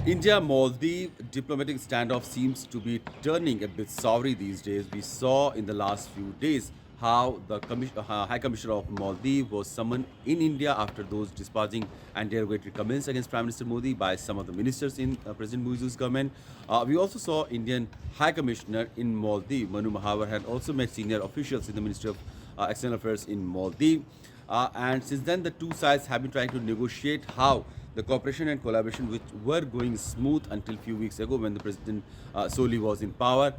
India-Maldives diplomatic standoff seems to be turning a bit soury these days. We saw in the last few days how the High Commissioner of Maldives was summoned in India after those discharging and derogatory comments against Prime Minister Modi by some of the ministers in President Muizzu's government. We also saw Indian High Commissioner in Maldives, Manu Mahavar, had also met senior officials in the Ministry of External Affairs in Maldives. And since then, the two sides have been trying to negotiate how the cooperation and collaboration, which were going smooth until few weeks ago when the President Soli was in power,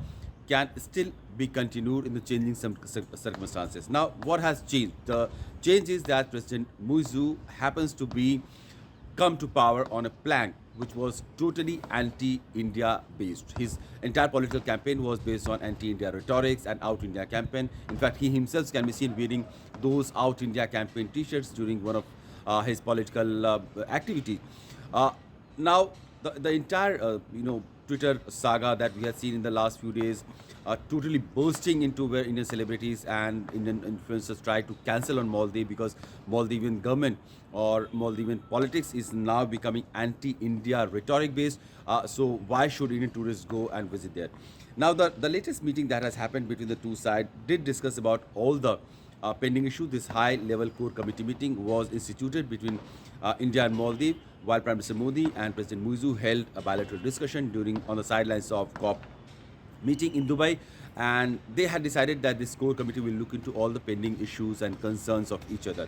can still be continued in the changing circumstances. Now, what has changed? The change is that President Muizzu happens to be come to power on a plan which was totally anti-India based. His entire political campaign was based on anti-India rhetorics and out-India campaign. In fact, he himself can be seen wearing those out-India campaign T-shirts during one of his political activity. Uh, Now, the entire Twitter saga that we have seen in the last few days, totally bursting into where Indian celebrities and Indian influencers try to cancel on Maldives because Maldivian government or Maldivian politics is now becoming anti-India rhetoric based. So why should Indian tourists go and visit there? Now, the latest meeting that has happened between the two sides did discuss about all the pending issue. This high-level core committee meeting was instituted between India and Maldives, while Prime Minister Modi and President Muizzu held a bilateral discussion during on the sidelines of COP meeting in Dubai, and they had decided that this core committee will look into all the pending issues and concerns of each other.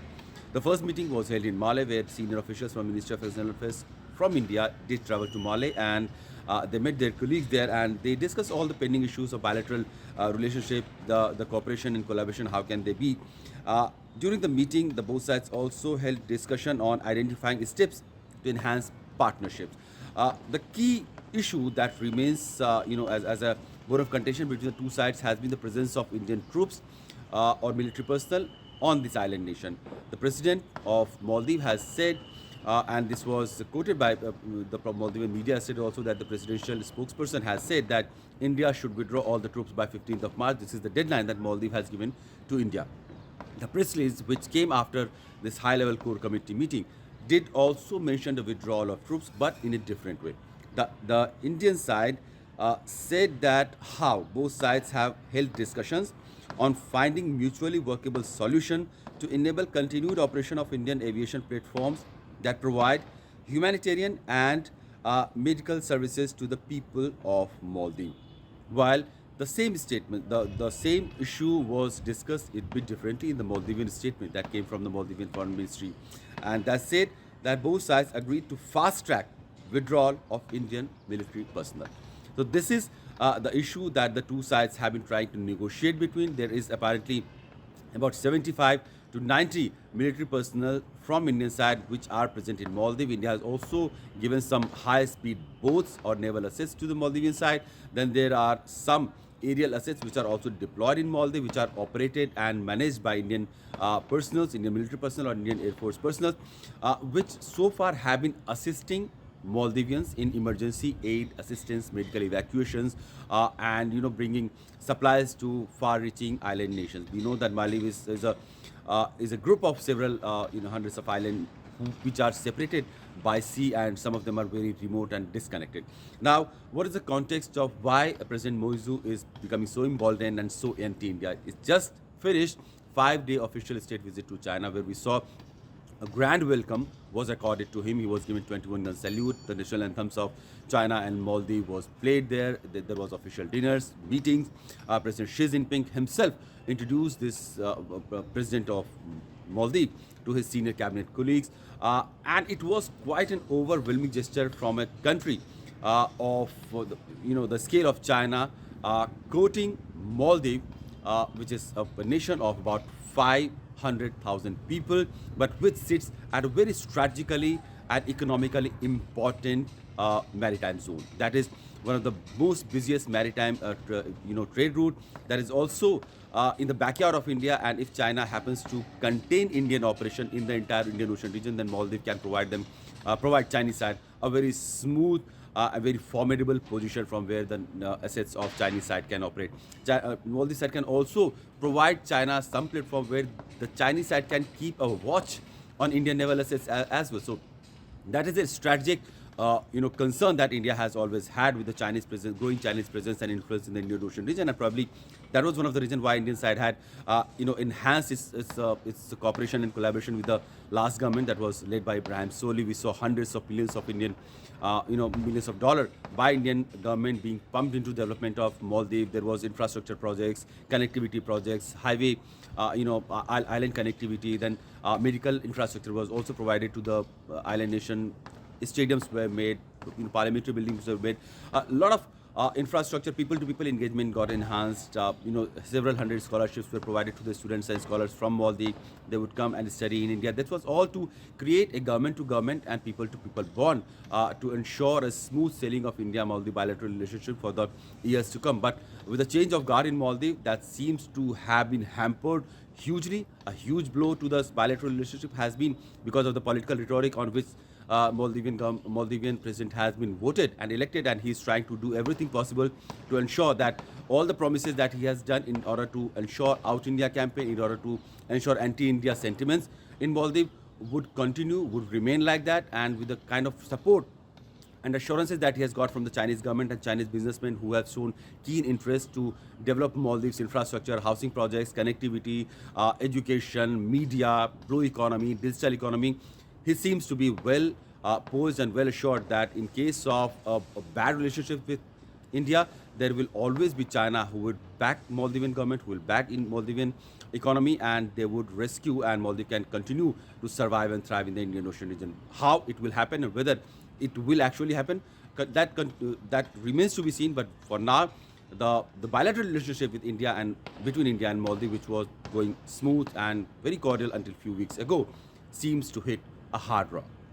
The first meeting was held in Male, where senior officials from Ministry of External Affairs from India did travel to Male, and they met their colleagues there, and they discussed all the pending issues of bilateral relationship, the cooperation and collaboration, how can they be. During the meeting, the both sides also held discussion on identifying steps to enhance partnerships. The key issue that remains, as a bone of contention between the two sides has been the presence of Indian troops or military personnel on this island nation. The president of Maldives has said, and this was quoted by the Maldivian media, said also that the presidential spokesperson has said that India should withdraw all the troops by 15th of March. This is the deadline that Maldives has given to India. The press release, which came after this high-level core committee meeting, did also mention the withdrawal of troops, but in a different way. The Indian side said that how both sides have held discussions on finding mutually workable solution to enable continued operation of Indian aviation platforms that provide humanitarian and medical services to the people of Maldives. While the same issue was discussed a bit differently in the Maldivian statement that came from the Maldivian Foreign Ministry. And that said that both sides agreed to fast track withdrawal of Indian military personnel. So this is the issue that the two sides have been trying to negotiate between. There is apparently about 75 to 90 military personnel from Indian side which are present in Maldives. India has also given some high-speed boats or naval assets to the Maldivian side. Then there are some aerial assets which are also deployed in Maldives, which are operated and managed by Indian personnel, Indian military personnel or Indian Air Force personnel, which so far have been assisting Maldivians in emergency aid assistance, medical evacuations, and bringing supplies to far-reaching island nations. We know that Maldives is a group of several hundreds of islands which are separated by sea, and some of them are very remote and disconnected. Now, what is the context of why President Muizzu is becoming so emboldened and so anti-India? It's just finished 5-day official state visit to China, where we saw a grand welcome was accorded to him. He was given 21-gun salute. The national anthems of China and Maldives was played there. There was official dinners, meetings. President Xi Jinping himself introduced this president of Maldives to his senior cabinet colleagues, and it was quite an overwhelming gesture from a country of the scale of China, quoting Maldives, which is a nation of about 500,000 people, but which sits at a very strategically and economically important maritime zone. That is one of the most busiest maritime trade route. That is also in the backyard of India, and if China happens to contain Indian operation in the entire Indian Ocean region, then Maldives can provide Chinese side a very smooth, a very formidable position from where the assets of Chinese side can operate. Maldives side can also provide China some platform where the Chinese side can keep a watch on Indian naval assets as well. So that is a strategic concern that India has always had with the Chinese presence, growing Chinese presence and influence in the Indian Ocean region, and probably that was one of the reasons why Indian side had, enhanced its cooperation and collaboration with the last government that was led by Ibrahim Soli. We saw hundreds of millions of millions of dollars by Indian government being pumped into development of Maldives. There was infrastructure projects, connectivity projects, highway, island connectivity. Then medical infrastructure was also provided to the island nation. Stadiums were made, parliamentary buildings were made. A lot of infrastructure, people-to-people engagement got enhanced. Several hundred scholarships were provided to the students and scholars from Maldives. They would come and study in India. That was all to create a government-to-government and people-to-people bond to ensure a smooth sailing of India-Maldives bilateral relationship for the years to come. But with the change of guard in Maldives, that seems to have been hampered hugely. A huge blow to the bilateral relationship has been because of the political rhetoric on which Maldivian president has been voted and elected, and he's trying to do everything possible to ensure that all the promises that he has done in order to ensure out India campaign, in order to ensure anti-India sentiments in Maldives would continue, would remain like that, and with the kind of support and assurances that he has got from the Chinese government and Chinese businessmen who have shown keen interest to develop Maldives infrastructure, housing projects, connectivity, education, media, blue economy, digital economy. He seems to be well posed and well assured that in case of a bad relationship with India, there will always be China who would back Maldivian government, who will back in Maldivian economy, and they would rescue, and Maldives can continue to survive and thrive in the Indian Ocean region. How it will happen and whether it will actually happen, that remains to be seen. But for now, the bilateral relationship with India and between India and Maldives, which was going smooth and very cordial until few weeks ago, seems to hit a hard rock.